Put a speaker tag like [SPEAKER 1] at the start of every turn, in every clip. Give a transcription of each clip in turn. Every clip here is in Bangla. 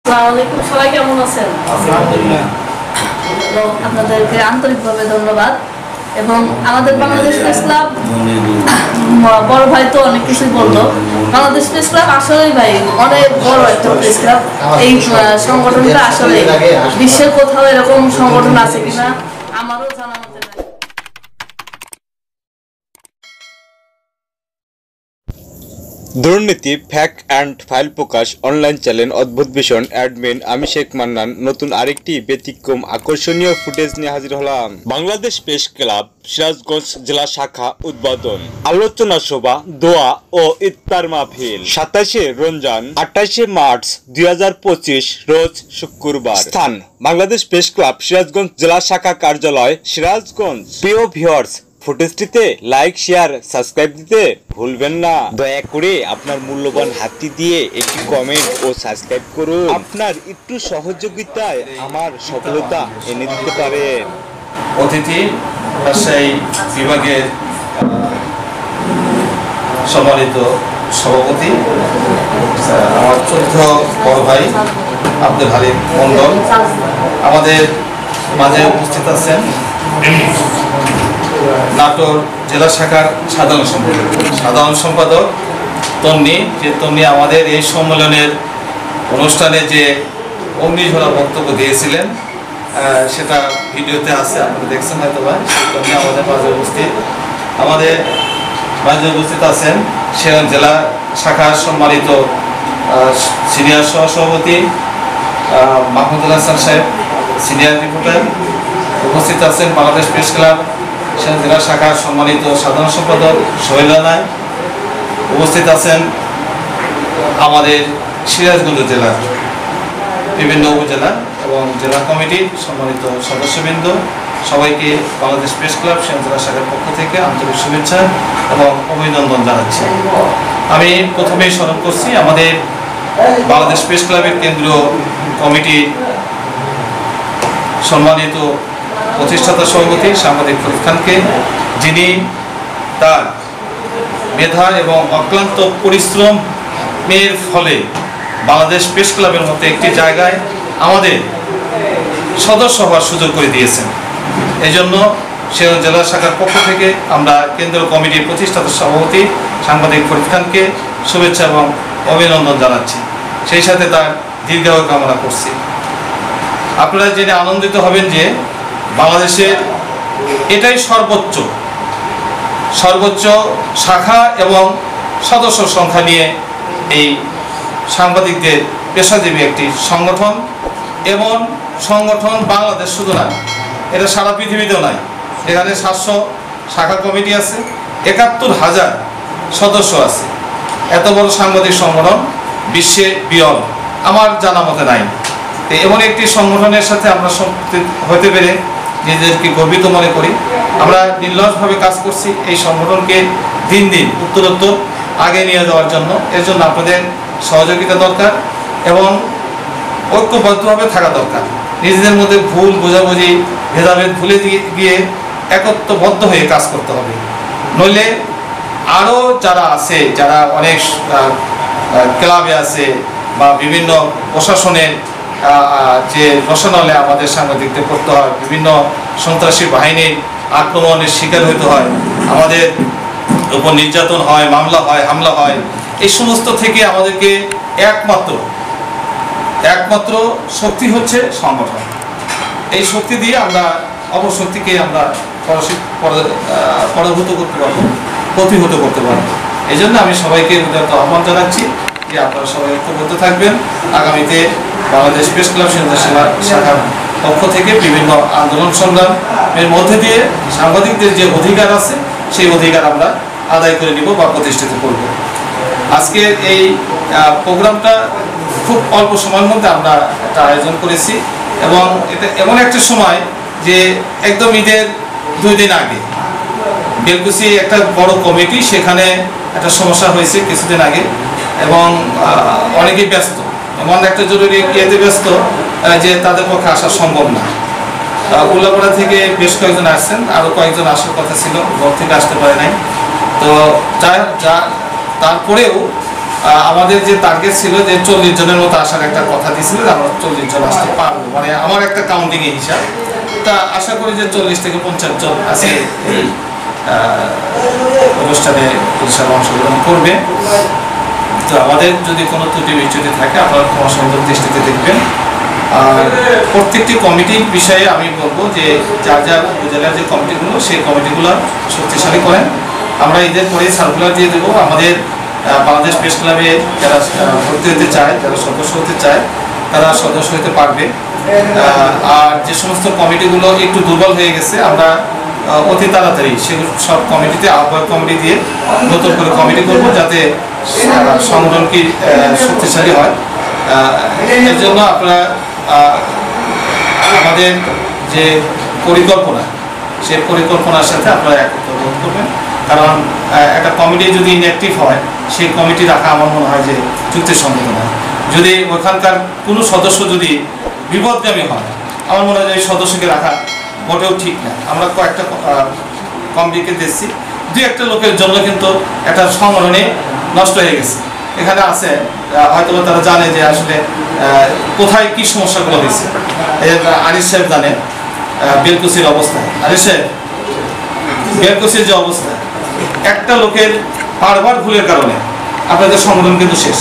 [SPEAKER 1] আসসালামু আলাইকুম, সবাই কেমন আছেন?
[SPEAKER 2] আলহামদুলিল্লাহ।
[SPEAKER 1] আপনাদেরকে আন্তরিকভাবে ধন্যবাদ। এবং আমাদের বাংলাদেশ প্রেস ক্লাব, বড় ভাই তো অনেক কিছুই বললো। বাংলাদেশ প্রেস ক্লাব আসলেই ভাই অনেক বড় একটা প্রেস ক্লাব। এই সংগঠনটা আসলে বিশ্বের কোথাও এরকম সংগঠন আছে কিনা আমারও জানা মতে নাই।
[SPEAKER 3] দুর্নীতি, fact and file Prakash, online channel অদ্ভুত ভীষণ অ্যাডমিন আমি শেখ মান্নান নতুন আরেকটি ব্যতিক্রম আকর্ষণীয় ফুটেজ নিয়ে হাজির হলাম। বাংলাদেশ প্রেস ক্লাব সিরাজগঞ্জ জেলা শাখা উদ্বোধন, আলোচনা সভা, দোয়া ও ইফতার মাহফিল 27 রমজান 28 মার্চ 2025 রোজ শুক্রবার। স্থান বাংলাদেশ প্রেস ক্লাব সিরাজগঞ্জ জেলা শাখা কার্যালয় সিরাজগঞ্জ। প্রিয় ভিউয়ার্স, ফুটেজটিতে লাইক, শেয়ার, সাবস্ক্রাইব দিতে ভুলবেন না। দয়া করে আপনার মূল্যবান হাতটি দিয়ে একটি কমেন্ট ও সাবস্ক্রাইব করুন। আপনার একটু সহযোগিতায় আমার সফলতা এনে দিতে পারেন।
[SPEAKER 2] অতিথি রাজশাহী বিভাগের সম্মানিত সভাপতি আমার চতুর্থ বড় ভাই আব্দুল হালিম মন্ডল, আমাদের মাঝে উপস্থিত আছেন নাটোর জেলা শাখার সাধারণ সম্পাদক তন্নি আমাদের এই সম্মেলনের অনুষ্ঠানে যে অগ্নিঝরা বক্তব্য দিয়েছিলেন সেটা ভিডিওতে আছে, আপনারা দেখছেন হয়তো বা। তন্নি আমাদের মাঝে উপস্থিত আছেন সেখানে জেলা শাখার সম্মানিত সিনিয়র সহসভাপতি মাহমুদুল হাসান সাহেব, সিনিয়র রিপোর্টার। উপস্থিত আছেন বাংলাদেশ প্রেস ক্লাব জেলা শাখার সম্মানিত সাধারণ সম্পাদক সোহেল রায়। উপস্থিত আছেন আমাদের সিরাজগঞ্জ জেলার বিভিন্ন উপজেলা এবং জেলা কমিটির সম্মানিত সদস্যবৃন্দ। সবাইকে বাংলাদেশ প্রেস ক্লাব জেলা শাখার পক্ষ থেকে আন্তরিক শুভেচ্ছা এবং অভিনন্দন জানাচ্ছি। আমি প্রথমেই স্মরণ করছি আমাদের বাংলাদেশ প্রেস ক্লাবের কেন্দ্রীয় কমিটির সম্মানিত প্রতিষ্ঠাতা সভাপতি সাংবাদিক ফরিদ খানকে, যিনি তার মেধা এবং অক্লান্ত পরিশ্রমের ফলে বাংলাদেশ প্রেস ক্লাবের মতো একটি জায়গায় আমাদের সদস্য হওয়ার সুযোগ করে দিয়েছেন। এই জন্য সেরকম জেলা শাখার পক্ষ থেকে আমরা কেন্দ্রীয় কমিটির প্রতিষ্ঠাতা সভাপতি সাংবাদিক ফরিদ খানকে শুভেচ্ছা এবং অভিনন্দন জানাচ্ছি, সেই সাথে তার দীর্ঘায়ু কামনা করছি। আপনারা জেনে আনন্দিত হবেন যে বাংলাদেশের এটাই সর্বোচ্চ শাখা এবং সদস্য সংখ্যা নিয়ে এই সাংবাদিকদের পেশাজীবী একটি সংগঠন। এবং সংগঠন বাংলাদেশ শুধু নয়, এটা সারা পৃথিবীতেও নাই। এখানে 700 শাখা কমিটি আছে, 71,000 সদস্য আছে। এত বড় সাংবাদিক সংগঠন বিশ্বে বিরল, আমার জানা মতে নাই। এমন একটি সংগঠনের সাথে আমরা সম্পৃক্ত হতে পেরে নিজেদেরকে গর্বিত মনে করি। আমরা নির্লসভাবে কাজ করছি এই সংগঠনকে দিন দিন উত্তরোত্তর আগে নিয়ে যাওয়ার জন্য। এর জন্য আপনাদের সহযোগিতা দরকার এবং ঐক্যবদ্ধভাবে থাকা দরকার। নিজেদের মধ্যে ভুল বোঝাবুঝি, ভেদাভেদ ভুলে গিয়ে একত্রবদ্ধ হয়ে কাজ করতে হবে। নইলে আরও যারা আছে, যারা অনেক ক্লাবে আছে বা বিভিন্ন প্রশাসনের যে রসনালে আমাদের সাংবাদিকদের করতে হয়, বিভিন্ন সন্ত্রাসী বাহিনীর আক্রমণের শিকার হতে হয়, আমাদের উপর নির্যাতন হয়, মামলা হয়, হামলা হয়, এই সমস্ত থেকে আমাদেরকে একমাত্র শক্তি হচ্ছে সংগঠন। এই শক্তি দিয়ে আমরা অপশক্তিকে আমরা পরাভূত করতে পারবো, প্রতিহত করতে পারবো। এই জন্য আমি সবাইকে উদারত আহ্বান জানাচ্ছি যে আপনারা সবাই ঐক্যবদ্ধ থাকবেন। আগামীতে বাংলাদেশ প্রেস ক্লাব শাখার পক্ষ থেকে বিভিন্ন আন্দোলন সংগ্রামের মধ্যে দিয়ে সাংবাদিকদের যে অধিকার আছে সেই অধিকার আমরা আদায় করে নিব বা প্রতিষ্ঠিত করব। আজকের এই প্রোগ্রামটা খুব অল্প সময়ের মধ্যে আমরা একটা আয়োজন করেছি এবং এটা এমন একটা সময় যে একদম ঈদের 2 দিন আগে বেলকুচি একটা বড় কমিটি, সেখানে একটা সমস্যা হয়েছে কিছুদিন আগে এবং অনেকেই ব্যস্ত, এমন একটা জরুরি ইয়েতে ব্যস্ত যে তাদের পক্ষে আসা সম্ভব না। উল্লাপাড়া থেকে বেশ কয়েকজন আসছেন, আরও কয়েকজন আসার কথা ছিল, ঘর থেকে আসতে পারে নাই। তো তারপরেও আমাদের যে টার্গেট ছিল যে 40 জনের মতো আসার একটা কথা দিয়েছিল যে আমরা 40 জন আসতে পারবো, মানে আমার একটা কাউন্টিং এর হিসাব। তা আশা করি যে 40 থেকে 50 জন আছে এই অনুষ্ঠানে ইনশাআল্লাহ অংশগ্রহণ করবে। তো আমাদের যদি কোনো ত্রুটি বিচ্যুতি থাকে আপনারা ক্ষমা সুন্দর দৃষ্টিতে দেখবেন। আর প্রত্যেকটি কমিটির বিষয়ে আমি বলবো যে যার যার উপজেলার যে কমিটিগুলো সেই কমিটিগুলো শক্তিশালী করেন। আমরা ঈদের পরে সার্কুলার দিয়ে দেবো। আমাদের বাংলাদেশ প্রেস ক্লাবে যারা ভর্তি হতে চায়, যারা সদস্য হতে চায় তারা সদস্য হতে পারবে। আর যে সমস্ত কমিটিগুলো একটু দুর্বল হয়ে গেছে আমরা অতি তাড়াতাড়ি সেগুলো সব কমিটিতে আহ্বায়ক কমিটি দিয়ে নতুন করে কমিটি করবো যাতে সংগঠন কি শক্তিশালী হয়। এর জন্য আপনারা আমাদের যে পরিকল্পনা সেই পরিকল্পনার সাথে আপনারা একত্র বোধ করবেন। কারণ একটা কমিটি যদি ইনঅ্যাক্টিভ হয় সেই কমিটি রাখা আমার মনে হয় যে যুক্তিসঙ্গত না। যদি ওখানকার কোনো সদস্য যদি বিপদগামী হয় আমার মনে হয় যে এই সদস্যকে রাখা মোটেও ঠিক না। আমরা কয়েকটা কমিটিকে দেখছি, দুই একটা লোকের জন্য কিন্তু একটা সংগঠনে নষ্ট হয়ে গেছে। এখানে আছে হয়তো তারা জানে যে আসলে কোথায় কি সমস্যাগুলো হয়েছে। আনিস সাহেব জানে বেলকুচির অবস্থা, আনিস সাহেব বেলকুচির যে অবস্থা, একটা লোকের বারবার ভুলের কারণে আপনাদের সংগঠন কিন্তু শেষ।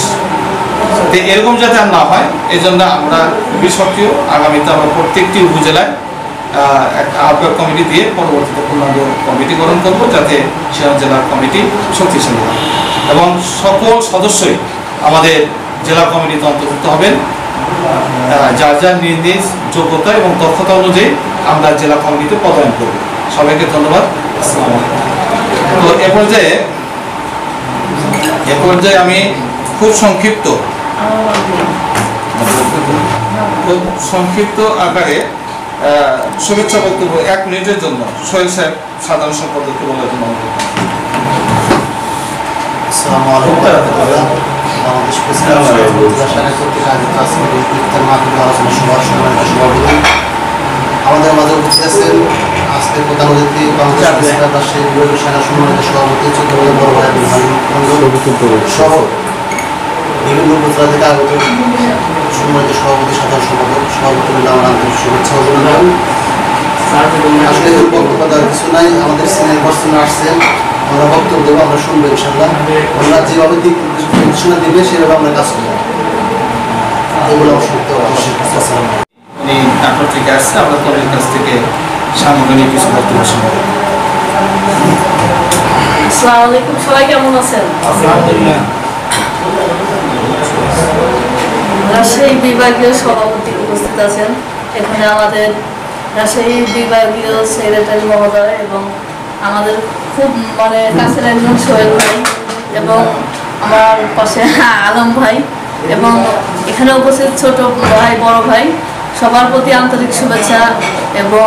[SPEAKER 2] তো এরকম যাতে আর না হয় এই জন্য আমরা খুবই সক্রিয়। আগামীতে আমরা প্রত্যেকটি উপজেলায় একটা আহ্বায়ক কমিটি দিয়ে পরবর্তীতে পূর্ণাঙ্গ কমিটি গঠন করবো যাতে সিরাজ জেলার কমিটি শক্তিশালী হয় এবং সকল সদস্যই আমাদের জেলা কমিটিতে অন্তর্ভুক্ত হবেন। যার যার নিজ নিজ যোগ্যতা এবং দক্ষতা অনুযায়ী আমরা জেলা কমিটিতে পদায়ন করব। সবাইকে ধন্যবাদ। আসসালামু আলাইকুম। তো এ পর্যায়ে আমি খুব সংক্ষিপ্ত আকারে শুভেচ্ছা বক্তব্য 1 মিনিটের জন্য সোহেল সাহেব সাধারণ সম্পাদককে বলার জন্য অনুরোধ।
[SPEAKER 4] আসসালামু আলাইকুম ওয়া রাহমাতুল্লাহ। বাংলাদেশ প্রেস ক্লাব শাখা কর্তৃক আয়োজিত আজকের এই ইফতার মাহফিল আলোচনা সভার সভাপতি আমাদের মাঝে উপস্থিত আছেন আজকের প্রধান অতিথি বাংলাদেশ প্রেস ক্লাব রাজশাহী বিভাগীয় শাখার সম্মানিত সভাপতি চট্টগ্রামের বড় ভাই আব্দুল হালিম সহ বিভিন্ন উপজেলা থেকে আগত সম্মানিত সভাপতি, সাধারণ সম্পাদক, সভাপতি আমার আন্তরিক শুভেচ্ছা অভিনন্দন। আসলে বক্তব্য দেওয়ার কিছু নাই, আমাদের সিনিয়র পার্সন আসছেন, আমরা বক্তব্য দেবো, আমরা শুনবো ইনশাল্লাহ। আমরা যেভাবে দিক নির্দেশনা দিবে সেভাবে আমরা কাজ করবো। এগুলো অবশ্যই
[SPEAKER 2] উনি নাটোর থেকে আসছে, আমরা তাদের কাছ থেকে সাংগঠনিক কিছু বক্তব্য শুনবো।
[SPEAKER 1] আসসালামু আলাইকুম, সবাই কেমন আছেন? রাজশাহী বিভাগীয় সভাপতি উপস্থিত আছেন, এখানে আমাদের রাজশাহী বিভাগীয় সেক্রেটারি মহোদয় এবং আমাদের খুব কাছের একজন সোহেল ভাই এবং আমার পাশে আলম ভাই এবং এখানে উপস্থিত ছোট ভাই, বড় ভাই, সবার প্রতি আন্তরিক শুভেচ্ছা এবং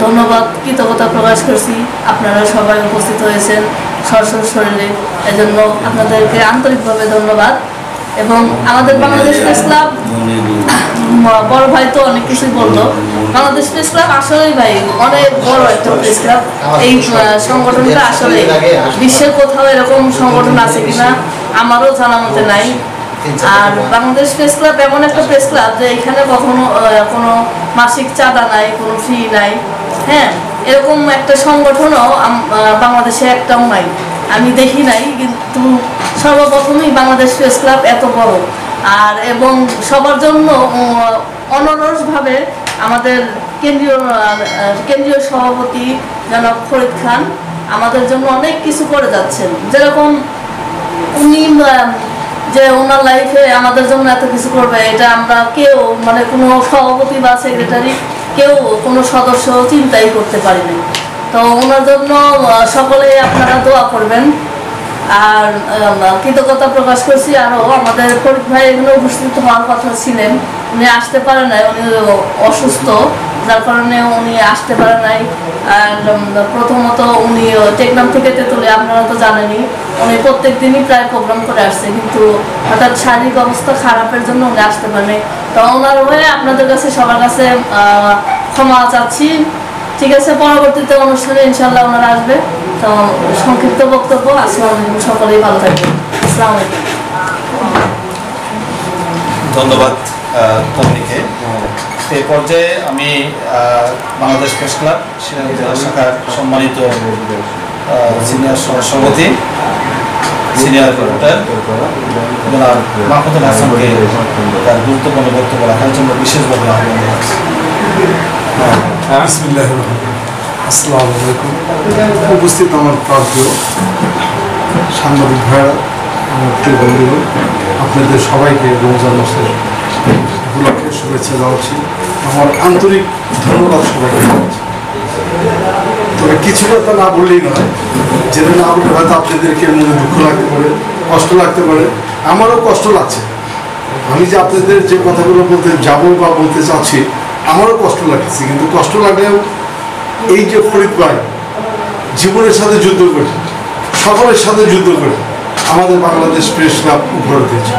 [SPEAKER 1] ধন্যবাদ, কৃতজ্ঞতা প্রকাশ করছি। আপনারা সবাই উপস্থিত হয়েছেন সরসর শরীরে, এজন্য আপনাদেরকে আন্তরিকভাবে ধন্যবাদ। এবং আমাদের বাংলাদেশ প্রেস ক্লাব, বড় ভাই তো অনেক কিছুই বললো, বাংলাদেশ প্রেস ক্লাব আসলেই ভাই অনেক বড় একটা প্রেস ক্লাব। এই সংগঠনটা আসলে বিশ্বের কোথাও এরকম সংগঠন আছে কিনা আমারও জানা মতে নাই। আর বাংলাদেশ প্রেস ক্লাব এমন একটা প্রেস ক্লাব যে এখানে কখনো কোনো মাসিক চাঁদা নাই, কোনো ফি নাই। হ্যাঁ, এরকম একটা সংগঠনও বাংলাদেশে একটাও নাই, আমি দেখি নাই। কিন্তু সর্বপ্রথমেই বাংলাদেশ প্রেস ক্লাব এত বড় আর এবং সবার জন্য অনরসভাবে আমাদের কেন্দ্রীয় সভাপতি জনাব ফরিদ খান আমাদের জন্য অনেক কিছু করে যাচ্ছেন। যেরকম উনি যে ওনার লাইফে আমাদের জন্য এত কিছু করবে এটা আমরা কেউ কোনো সভাপতি বা সেক্রেটারি কেউ কোনো সদস্য চিন্তাই করতে পারিনি। তো ওনার জন্য সকলে আপনারা দোয়া করবেন। আর কৃতজ্ঞতা প্রকাশ করছি। আরও আমাদের ফরিদ ভাই এগুলো উপস্থিত হওয়ার কথা ছিলেন, উনি আসতে পারে নাই, উনি অসুস্থ, যার কারণে উনি আসতে পারে নাই। আর প্রথমত উনি টেকনাম থেকে তেতুলে, আপনারা তো জানেনই, উনি প্রত্যেক দিনই প্রায় প্রোগ্রাম করে আসছে, কিন্তু হঠাৎ শারীরিক অবস্থা খারাপের জন্য উনি আসতে পারেনি। তো ওনার হয়ে আপনাদের কাছে সবার কাছে ক্ষমা চাচ্ছি। ঠিক আছে, পরবর্তীতে অনুষ্ঠানে ইনশাল্লাহ ওনারা আসবে। তো সংক্ষিপ্ত বক্তব্য। আসসালামু আলাইকুম, সকলেই ভালো থাকবেন। আসসালামু আলাইকুম।
[SPEAKER 2] ধন্যবাদ তমনিকে। এই পর্যায়ে আমি বাংলাদেশ প্রেস ক্লাব সিরাজগঞ্জ জেলা শাখার সম্মানিত সিনিয়র সভাপতি সিনিয়র রিপোর্টার জনাব মাহমুদুল হাসানকে তার গুরুত্বপূর্ণ বক্তব্য রাখার জন্য বিশেষভাবে আহ্বান জানাচ্ছি।
[SPEAKER 5] বিসমিল্লাহির রহমানির রহিম। আসসালামু আলাইকুম। উপস্থিত আমার প্রান্তীয় সাংবাদিক ভাইয়েরা, আমার প্রিয় বন্ধুগণ, আপনাদের সবাইকে রমজান মাসের উপলক্ষে শুভেচ্ছা জানাচ্ছি। আমার আন্তরিক ধন্যবাদ সবাইকে জানাচ্ছি। তবে কিছু কথা না বললেই নয়, যেটা না বললে হয়তো আপনাদেরকে মনে দুঃখ লাগতে পারে, কষ্ট লাগতে পারে। আমারও কষ্ট লাগছে। আমি যে আপনাদের যে কথাগুলো বলতে যাবো বা বলতে চাচ্ছি, আমারও কষ্ট লাগছে। কিন্তু কষ্ট লাগলেও এই যে ফরিদ ভাই জীবনের সাথে যুদ্ধ করে, সকলের সাথে যুদ্ধ করে আমাদের বাংলাদেশ প্রেস ক্লাব উপরে দিয়েছে।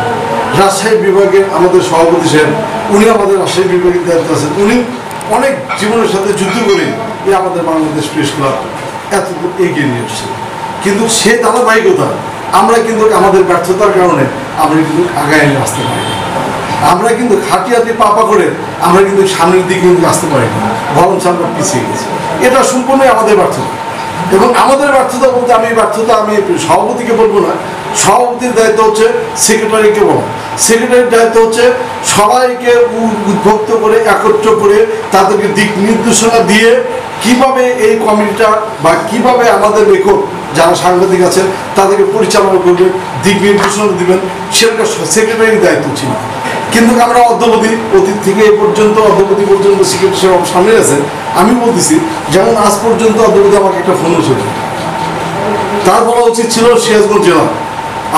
[SPEAKER 5] রাজশাহী বিভাগের আমাদের সভাপতি সাহেব, উনি আমাদের রাজশাহী বিভাগের দায়িত্ব আছেন। উনি অনেক জীবনের সাথে যুদ্ধ করে আমাদের বাংলাদেশ প্রেস ক্লাব এত এগিয়ে নিয়ে এসছে। কিন্তু সে ধারাবাহিকতা আমরা কিন্তু আমাদের ব্যর্থতার কারণে আমরা কিন্তু আগায় নিয়ে আসতে পারি। আমরা কিন্তু খাটিয়াতে পাপা করে আমরা কিন্তু সামনের দিকে কিন্তু আসতে পারি না, বরঞ্চ আমরা পিছিয়ে গেছি। এটা সম্পূর্ণই আমাদের ব্যর্থতা। এবং আমাদের ব্যর্থতা বলতে আমি সভাপতিকে বলবো না, সভাপতির দায়িত্ব হচ্ছে সেক্রেটারিকে বলা। সেক্রেটারির দায়িত্ব হচ্ছে সবাইকে উদ্ভক্ত করে একত্র করে তাদেরকে দিক নির্দেশনা দিয়ে কিভাবে এই কমিটিটা বা কিভাবে আমাদের লেখক যারা সাংবাদিক আছেন তাদেরকে পরিচালনা করবেন, দিক নির্দেশনা দিবেন, সেটা সেক্রেটারির দায়িত্ব ছিল। কিন্তু আমরা অদ্যাবধি অতীত থেকে এ পর্যন্ত অদ্যাবধি পর্যন্ত সেক্রেটারি সাহেব সামনে আছে। আমি বলতেছি যেমন আজ পর্যন্ত অদ্যাবধি আমাকে একটা ফোনও ছিল, তার বলা উচিত ছিল সিরাজগঞ্জ জেলা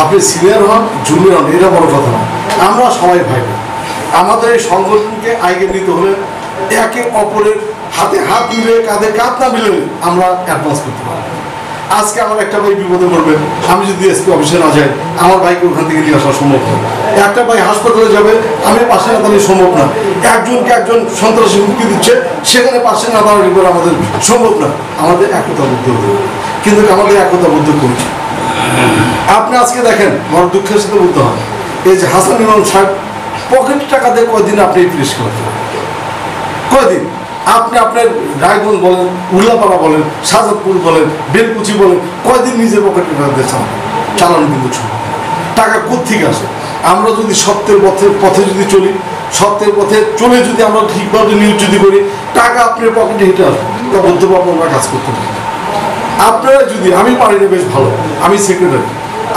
[SPEAKER 5] আপনি সিনিয়র হন জুনিয়র হন এটা বড় কথা না, আমরা সবাই ভাই। আমাদের এই সংগঠনকে আগে নিতে হলে একে অপরের হাতে হাত মিলে কাঁধে কাঁধ না মিলে আমরা অ্যাডভান্স করতে পারি। আজকে আমার একটা ভাই বিপদে পড়বে, আমি যদি এসপি অফিসে না যাই আমার ভাইকে ওখান থেকে নিয়ে আসা সম্ভব না। একটা ভাই হাসপাতালে যাবে, আমি পাশে না দাঁড়িয়ে সম্ভব না। একজনকে একজন সন্ত্রাসী হুমকি দিচ্ছে, সেখানে পাশে না দাঁড়ালে করে আমাদের সম্ভব না। আমাদের একতাবদ্ধ হতে হবে, কিন্তু আমাদের একতাবদ্ধ করছে। আপনি আজকে দেখেন, বড় দুঃখের সাথে বলতে হয়, এই যে হাসান ইমাম সাহেব পকেট টাকা দিয়ে কয়দিন আপনি প্রেস করতে কয়দিন আপনি আপনার রায়গঞ্জ বলেন, উল্লাপাড়া বলেন, সাজাদপুর বলেন, বেলকুচি বলেন, কয়দিন নিজের পকেটে টাকা চালানো কিন্তু ছোট টাকা কোত্থেকে আসে? আমরা যদি সত্যের পথে যদি চলি, সত্যের পথে চলে যদি আমরা ঠিকভাবে নিউজ যদি করি, টাকা আপনার পকেটে হেঁটে আসবে। তা বদ্ধভাবে আমরা কাজ করতে পারি। আপনারা যদি, আমি পারি না বেশ ভালো, আমি সেক্রেটারি,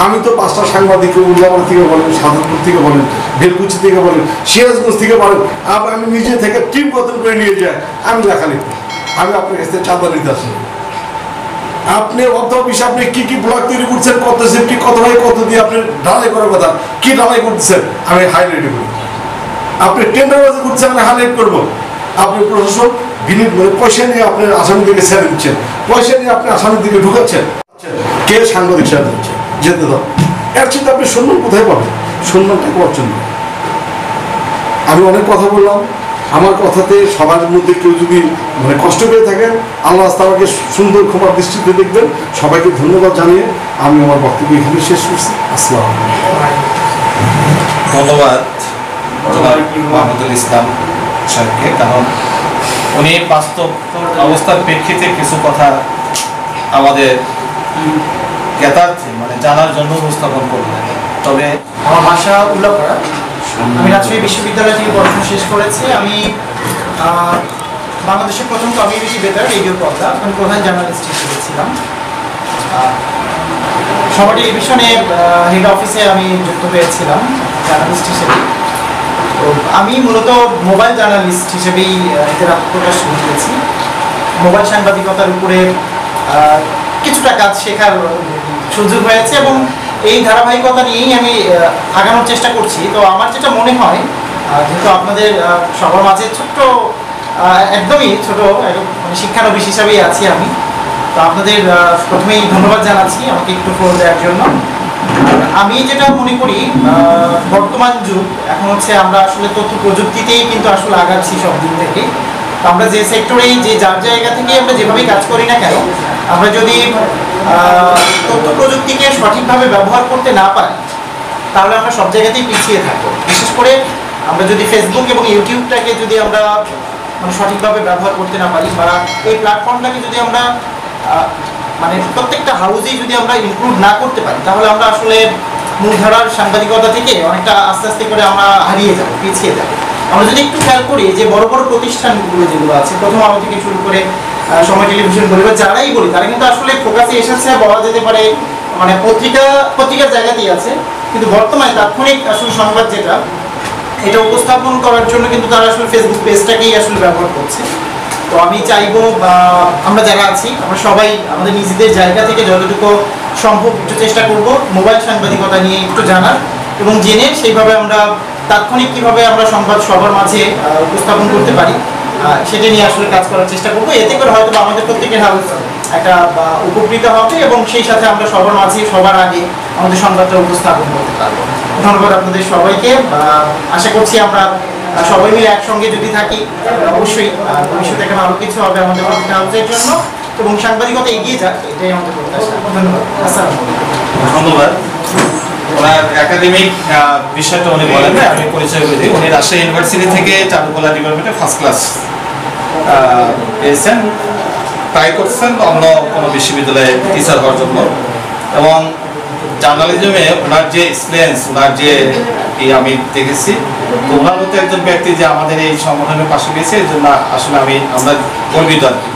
[SPEAKER 5] আমি তো 5টা সাংবাদিককে উল্লাপাড়া থেকে বলেন, সাজাদপুর থেকে বলেন, বেলকুচি থেকে বলেন, সিরাজগঞ্জ থেকে বলেন, আমি নিজে থেকে টিম গঠন করে নিয়ে যাই, আমি লেখা লিখি। আমি আপনার কাছে চাঁদা নিতে আসি। আপনি অধ্যক্ষ আপনি কি কি ব্লক তৈরি করছেন, কত সেফটি, কত ভাই কত দিয়ে আপনি ঢালাই করার কথা, কি ঢালাই করতেছেন আমি হাইলাইট করি। আপনি টেন্ডার বাজি করছেন, আমি হাইলাইট করবো। আপনি প্রশাসন পয়সা নিয়ে আপনার আসামির দিকে ছেড়ে দিচ্ছেন, পয়সা নিয়ে আপনি আসামির দিকে ঢুকাচ্ছেন, কে সাংবাদিক ছেড়ে দিচ্ছে যেতে দাও। এর চিন্তা আপনি সম্মান কোথায় পাবেন? সম্মানটাকে অর্জন করেন। আমি অনেক কথা বললাম, আমার কথাতে সবার মধ্যে কেউ যদি কষ্ট পেয়ে থাকেন, আল্লাহ তাআলাকে সুন্দর ক্ষমার দৃষ্টিতে দেখবেন। সবাইকে ধন্যবাদ জানিয়ে আমি আমার বক্তব্য এখানে শেষ করছি। আসসালামু আলাইকুম।
[SPEAKER 2] ধন্যবাদ মাহমুদুল ইসলাম সাহেবকে, কারণ উনি বাস্তব অবস্থার প্রেক্ষিতে কিছু কথা আমাদের জ্ঞাতার্থে জানার জন্য উপস্থাপন করলেন। তবে
[SPEAKER 6] আমার বাসা উল্লাপাড়া, আমি রাজশাহী বিশ্ববিদ্যালয় থেকে পড়াশোনা শেষ করেছি। আমি বাংলাদেশের প্রথম কমিউনিটি বেতার রেডিও পর্দা, আমি প্রধান জার্নালিস্ট হিসেবে ছিলাম। সবার টেলিভিশনে হেড অফিসে আমি যুক্ত হয়েছিলাম জার্নালিস্ট হিসেবে। তো আমি মূলত মোবাইল জার্নালিস্ট হিসেবেই এতে আত্মপ্রকাশ ঘটিয়েছি। মোবাইল সাংবাদিকতার উপরে কিছুটা কাজ শেখার সুযোগ হয়েছে এবং এই ধারাবাহিকতা নিয়েই আমি আগানোর চেষ্টা করছি। তো আমার যেটা মনে হয়, যেহেতু আপনাদের সবার মাঝে ছোট্ট, একদমই ছোট শিক্ষানবিশ হিসাবেই আছি আমি, তো আপনাদের প্রথমেই ধন্যবাদ জানাচ্ছি আমাকে একটু ফোন দেওয়ার জন্য। আমি যেটা মনে করি, বর্তমান যুগ এখন হচ্ছে আমরা আসলে তথ্য প্রযুক্তিতেই কিন্তু আসলে আগাচ্ছি সব দিন থেকে। আমরা যে সেক্টরেই যে যার জায়গা থেকে আমরা যেভাবেই কাজ করি না কেন, আমরা যদি তথ্য প্রযুক্তিকে সঠিকভাবে ব্যবহার করতে না পারি তাহলে আমরা সব জায়গাতেই পিছিয়ে থাকবো। বিশেষ করে আমরা যদি ফেসবুক এবং ইউটিউবটাকে যদি আমরা মানে সঠিকভাবে ব্যবহার করতে না পারি বা এই প্ল্যাটফর্মটাকে যদি আমরা মানে প্রত্যেকটা হাউসেই যদি আমরা ইনক্লুড না করতে পারি, তাহলে আমরা আসলে মূলধারার সাংবাদিকতা থেকে অনেকটা আস্তে আস্তে করে আমরা হারিয়ে যাব, পিছিয়ে যাব। আমরা যদি একটু খেয়াল করি যে বড় বড় প্রতিষ্ঠানগুলো যেগুলো আছে, প্রথম আলো থেকে শুরু করে সময় টেলিভিশন বলি বা যারাই বলি, তারা কিন্তু আসলে ফোকাসে এসেছে বলা যেতে পারে মানে পত্রিকার জায়গাতেই আছে, কিন্তু বর্তমানে তাৎক্ষণিক আসলে সংবাদ যেটা এটা উপস্থাপন করার জন্য কিন্তু তারা আসলে ফেসবুক পেজটাকেই আসলে ব্যবহার করছে। তো আমি চাইবো বা আমরা যারা আছি আমরা সবাই আমাদের নিজেদের জায়গা থেকে যতটুকু সম্ভব একটু চেষ্টা করব মোবাইল সাংবাদিকতা নিয়ে একটু জানার এবং জেনে সেইভাবে আমরা তাৎক্ষণিক কীভাবে আমরা সংবাদ সবার মাঝে উপস্থাপন করতে পারি সেটা নিয়ে আসলে কাজ করার চেষ্টা করবো। এতে করে হয়তো আমাদের প্রত্যেকের হাউস একটা উপকৃত হবে এবং সেই সাথে আমরা সবার মাঝে সবার আগে আমাদের সংবাদটা উপস্থাপন করতে পারবো। ধন্যবাদ আপনাদের সবাইকে। আশা করছি আমরা সবাই মিলে একসঙ্গে যদি থাকি অবশ্যই ভবিষ্যতে এখানে আরও কিছু হবে আমাদের হাউসের জন্য এবং সাংবাদিকতা এগিয়ে যাক, এটাই আমাদের প্রত্যাশা। ধন্যবাদ। আসসালামু আলাইকুম।
[SPEAKER 2] ধন্যবাদ। ওনার একাডেমিক বিষয়টা উনি বলেন, আমি পরিচয় করে দিই। উনি রাজশাহী ইউনিভার্সিটি থেকে চারুকলা ডিপার্টমেন্টে ফার্স্ট ক্লাস পেয়েছেন, ট্রাই করছেন অন্য কোনো বিশ্ববিদ্যালয়ে টিচার হওয়ার জন্য। এবং জার্নালিজমে ওনার যে এক্সপিরিয়েন্স, ওনার যে আমি দেখেছি, তো ওনার মতো একজন ব্যক্তি যে আমাদের এই সংগঠনের পাশে গেছে, এই জন্য আসলে আমরা গর্বিত আর কি।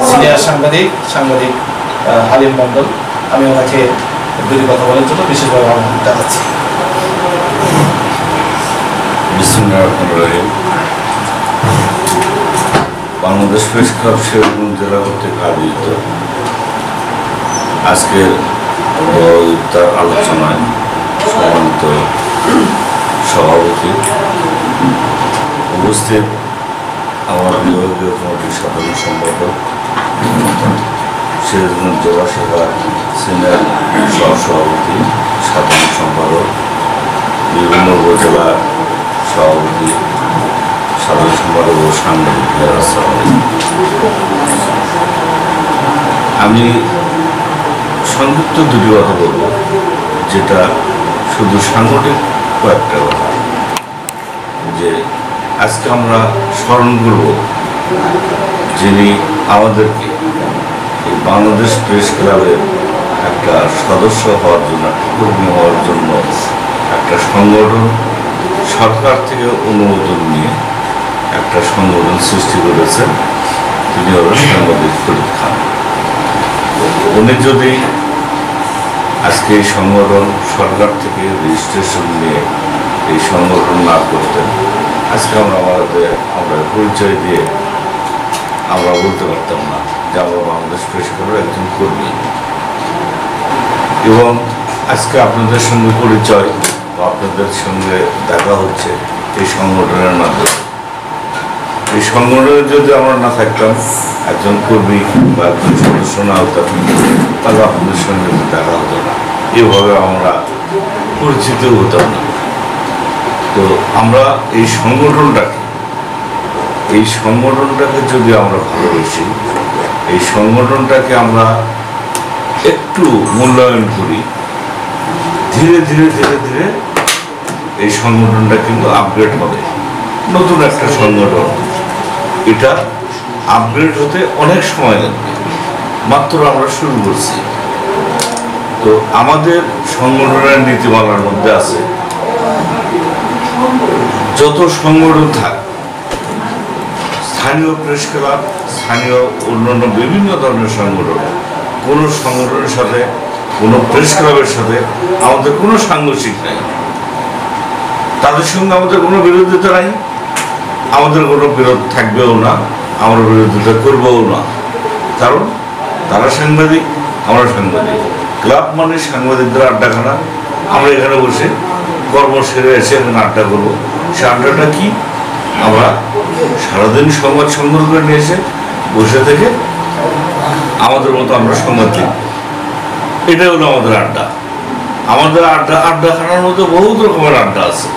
[SPEAKER 2] সিনিয়র সাংবাদিক হালিম মন্ডল, আমি ওনাকে দুটি কথা বলার জন্য বিশেষভাবে অনুরোধ জানাচ্ছি।
[SPEAKER 7] বাংলাদেশ প্রেস ক্লাব শেরপুর জেলা কর্তৃক আয়োজিত আজকের ইফতার আলোচনায় সম্মানিত সভাপতি উপস্থিত, আমার বিভাগীয় কমিটির সাধারণ সম্পাদক, সিরাজগঞ্জ জেলা শাখা সিনিয়র সহসভাপতি, সাধারণ সম্পাদক, বিভিন্ন উপজেলা সভাপতি, সাধারণ সম্পাদক ও সাংবাদিক ভাইয়েরা, আমি সংক্ষিপ্ত দুটি কথা বলব, যেটা শুধু সাংগঠনিক কয়েকটা কথা। যে আজকে আমরা স্মরণ করব যিনি আমাদেরকে এই বাংলাদেশ প্রেস ক্লাবের একটা সদস্য হওয়ার জন্য, একটা কর্মী হওয়ার জন্য একটা সংগঠন সরকার থেকে অনুমোদন নিয়ে একটা সংগঠন সৃষ্টি করেছেন। তিনি হলেন সাংবাদিক ফরিদ খান। উনি যদি আজকে এই সংগঠন সরকার থেকে রেজিস্ট্রেশন নিয়ে এই সংগঠন না করতেন, আজকে আমরা পরিচয় দিয়ে আমরা বলতে পারতাম না যে আমরা বাংলাদেশ প্রেস ক্লাবের একজন কর্মী। এবং আজকে আপনাদের সঙ্গে পরিচয় বা আপনাদের সঙ্গে দেখা হচ্ছে এই সংগঠনের মাধ্যমে। এই সংগঠনে যদি আমরা না থাকতাম, একজন কর্মী বা একজন সদস্য না হতাম, তাহলে আপনাদের সঙ্গে দেখা হতো না, এভাবে আমরা পরিচিত হতাম না। তো আমরা এই সংগঠনটাকে যদি আমরা ভালোবাসি, এই সংগঠনটাকে আমরা একটু মূল্যায়ন করি, ধীরে ধীরে ধীরে ধীরে এই সংগঠনটা কিন্তু আপগ্রেড হবে। নতুন একটা সংগঠন, এটা আপগ্রেড হতে অনেক সময় লাগবে, মাত্র আমরা শুরু করছি। তো আমাদের সংগঠনের নীতিমালার মধ্যে আছে, যত সংগঠন থাক, স্থানীয় প্রেস ক্লাব, স্থানীয় অন্যান্য বিভিন্ন ধরনের সংগঠন, কোনো সংগঠনের সাথে, কোনো প্রেস ক্লাবের সাথে আমাদের কোনো সাংঘর্ষিক নাই, তাদের সঙ্গে আমাদের কোনো বিরোধিতা নাই, আমাদের কোনো বিরোধ থাকবেও না, আমরা বিরোধিতা করবও না। কারণ তারা সাংবাদিক, আমরা সাংবাদিক। ক্লাব মানে সাংবাদিকদের আড্ডাখানা। আমরা এখানে বসে কর্ম সেরে এসে এখানে আড্ডা করবো। সে আড্ডাটা কি? আমরা সারাদিন সংবাদ সংগ্রহ করে নিয়ে এসে বসে থেকে আমাদের মতো আমরা সংবাদ দিই। এটাই হলো আমাদের আড্ডা। আমাদের আড্ডাখানার মধ্যে বহুত রকমের আড্ডা আছে।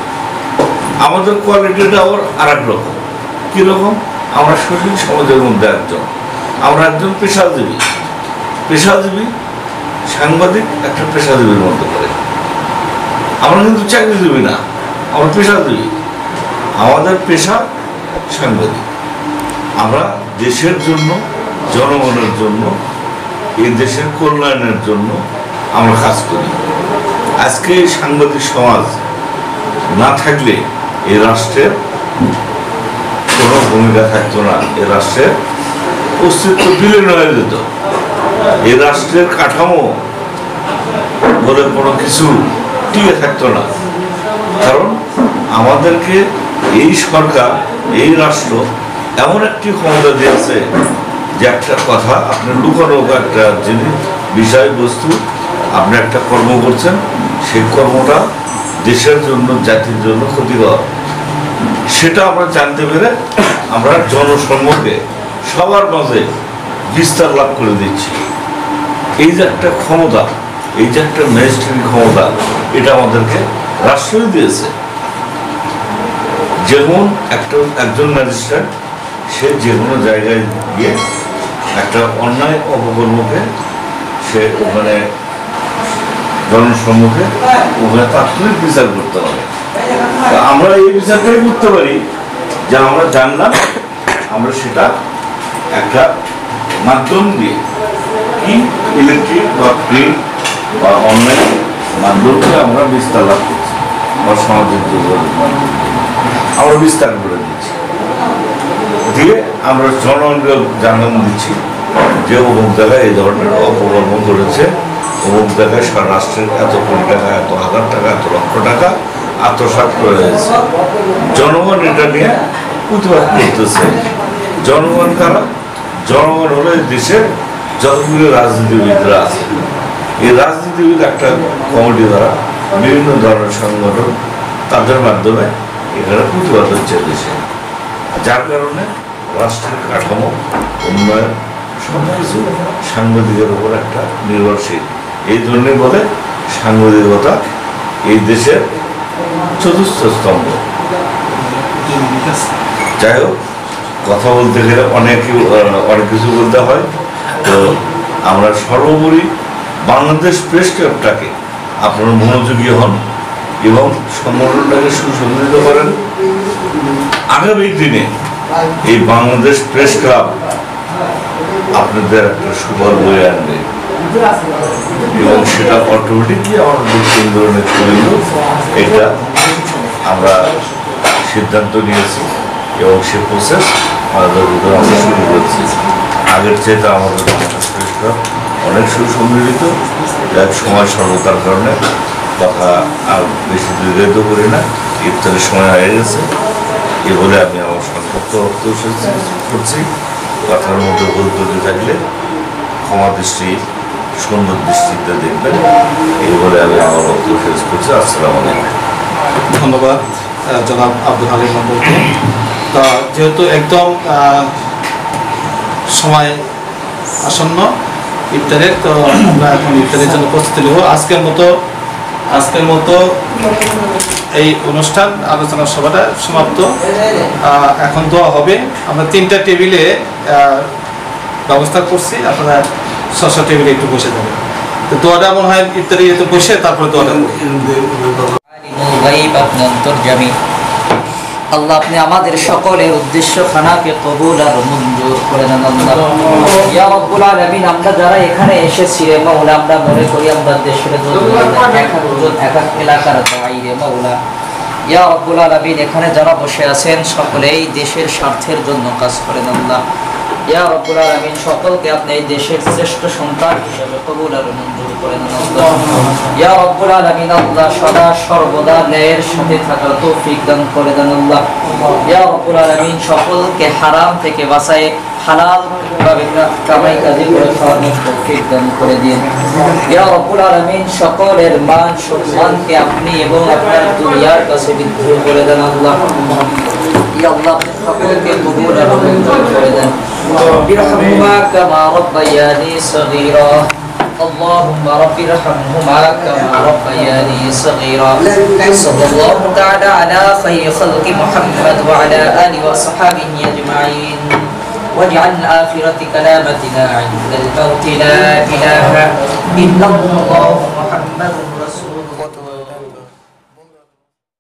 [SPEAKER 7] আমাদের কোয়ালিটিটা আবার আর এক রকম। কীরকম? আমরা সুশীল সমাজের মধ্যে আমরা একজন পেশাজীবী সাংবাদিক, একটা পেশাজীবীর মধ্যে করে। আমরা কিন্তু চাকরিজীবী না, আমরা পেশাজীবী। আমাদের পেশা সাংবাদিক। আমরা দেশের জন্য, জনগণের জন্য, এই দেশের কল্যাণের জন্য আমরা কাজ করি। আজকে এই সাংবাদিক সমাজ না থাকলে এই রাষ্ট্রের কোনো ভূমিকা থাকতো না, এই রাষ্ট্রের অস্তিত্ব বিলীন হয়ে যেত। এই রাষ্ট্রের কাঠামো বলে কোনো কিছু টিকে থাকতো না। কারণ আমাদেরকে এই সরকার, এই রাষ্ট্র এমন একটি ক্ষমতা দিয়েছে যে একটা কথা আপনি লুকানো একটা জিনিস, বিষয়বস্তু, আপনি একটা কর্ম করছেন, সেই কর্মটা দেশের জন্য, জাতির জন্য ক্ষতিকর, সেটা আমরা জানতে পেরে আমরা জনসম্মুখে সবার মাঝে বিস্তার লাভ করে দিচ্ছি। এই যে একটা ক্ষমতা, এই যে একটা ম্যাজিস্ট্রেট ক্ষমতা, এটা আমাদেরকে রাষ্ট্রই দিয়েছে। যেমন একজন ম্যাজিস্ট্রেট সে যে কোনো জায়গায় গিয়ে একটা অন্যায় অপকর্মকে সে ওখানে জনসম্মুখে ওখানে তাৎক্ষণিক বিচার করতে হবে। আমরা এই বিচারটাই করতে পারি যে আমরা জানলাম, আমরা সেটা একটা মাধ্যম দিয়ে, কি ইলেকট্রিক বা প্রিন্ট বা অনলাইন মাধ্যমে আমরা বিস্তার লাভ করছি বা সামাজিক যোগাযোগ আমরা বিস্তার করে দিচ্ছি, দিয়ে আমরা জনগণকে জানান দিচ্ছি যে অমুক জায়গায় এই ধরনের অপকর্ম করেছে, অমুক জায়গায় সারা রাষ্ট্রের এত কোটি টাকা, এত হাজার টাকা, এত লক্ষ টাকা আত্মসাৎ করে হয়েছে। জনগণ এটা নিয়ে প্রতিবাদ করতেছে। জনগণ কারা? জনগণ হলো এই দেশের যতগুলো রাজনীতিবিদরা আছে। এই রাজনীতিবিদ একটা কমিটি দ্বারা বিভিন্ন ধরনের সংগঠন, তাদের মাধ্যমে এখানে প্রতিবাদ হচ্ছে দেশে, যার কারণে রাষ্ট্রের কাঠামো, উন্নয়ন সব কিছু সাংবাদিকের উপর একটা নির্ভরশীল। এই জন্যে বলে সাংবাদিকতা এই দেশের চতুর্থ স্তম্ভ। যাই হোক, কথা বলতে গেলে অনেক কিছু বলতে হয়। তো আমরা সর্বোপরি বাংলাদেশ প্রেস ক্লাবটাকে আপনারা মনোযোগী হন এবং সংগঠনটাকে সুসংগঠিত করেন। আগামী দিনে এই বাংলাদেশ প্রেস ক্লাব আপনাদের একটা সুফল বয়ে আনবে এবং সেটা অটোমেটিকলি আমাদের কেন্দ্র নেতৃবৃন্দ এটা আমরা সিদ্ধান্ত নিয়েছি এবং সে প্রসেস আমাদের ভিতরে আমরা শুরু করছি। আগের চেয়ে আমাদের প্রেস ক্লাব অনেক সুসংগঠিত। এক সময় স্বল্পতার কারণে কথা আর বেশি দীর্ঘায়িত করি না, ইফতারের সময় হয়ে গেছে। এ বলে আমি আমার সংক্ষিপ্ত বক্তব্য করছি। কথার মধ্যে ভুল ত্রুটি থাকলে ক্ষমা দৃষ্টি, সুন্দর দৃষ্টিতে দেখবেন। এই বলে আমি আমার বক্তব্য শেষ করছি। আসসালামু আলাইকুম।
[SPEAKER 2] ধন্যবাদ জনাব আব্দুল হালিম মণ্ডলকে। তা যেহেতু একদম সময় আসন্ন ইফতারের, তো আমরা এখন ইফতারের জন্য প্রস্তুতি নেব। আজকের মতো এই অনুষ্ঠান আলোচনা সভাটা সমাপ্ত। এখন দোয়া হবে। আমরা 3টা টেবিলে ব্যবস্থা করছি, আপনারা 6 টেবিলে একটু বসে যাবেন। তো দোয়াটা মনে হয় ইফতারি বসে তারপরে দোয়াটা
[SPEAKER 8] আল্লাহ আপনি আমাদের সকলের উদ্দেশ্য খানাকে কবুল আর মঞ্জুর করে দেন আল্লাহ। ইয়া রাব্বুল আলামিন, আমরা যারা এখানে এসেছি রে মাওলা, আমরা মনে করি আমরা দেশের এক এক এলাকার দায়ী রে মাওলা। ইয়া রাব্বুল আলামিন, এখানে যারা বসে আছেন সকলেই দেশের স্বার্থের জন্য কাজ করেন আল্লাহ। ইয়া রাব্বুল আলামিন, সকলকে আপনি এই দেশের শ্রেষ্ঠ সন্তান হিসেবে কবুল আর মঞ্জুর করে দেন আল্লাহ। ইয়া রাব্বুল আলামিন, আল্লাহ সদা সর্বদা ন্যায়ের সাথে থাকার তৌফিক দান করে দেন আল্লাহ। ইয়া রাব্বুল আলামিন, সকলকে হারাম থেকে বাঁচায় হালাল ভাবে কামাই কাজে করে খাওয়ার তৌফিক দান করে দিন। ইয়া রাব্বুল আলামিন, সকলের মান সম্মানকে আপনি এবং আপনার দুনিয়ার কাছে বিদ্রোহ করে দেন আল্লাহ। ইয়া আল্লাহ, সকলকে কবুল আর মঞ্জুর করে দেন। বিরহমুমা কামা রাব্বায়ানি সগীরা। اللهم رب ارحمهما كما ربياني صغيرا. صلى الله تعالى على خير خلق محمد وعلى آله وصحبه أجمعين. واجعل آخرة كلامتنا عند الموت لا إله إلا الله محمد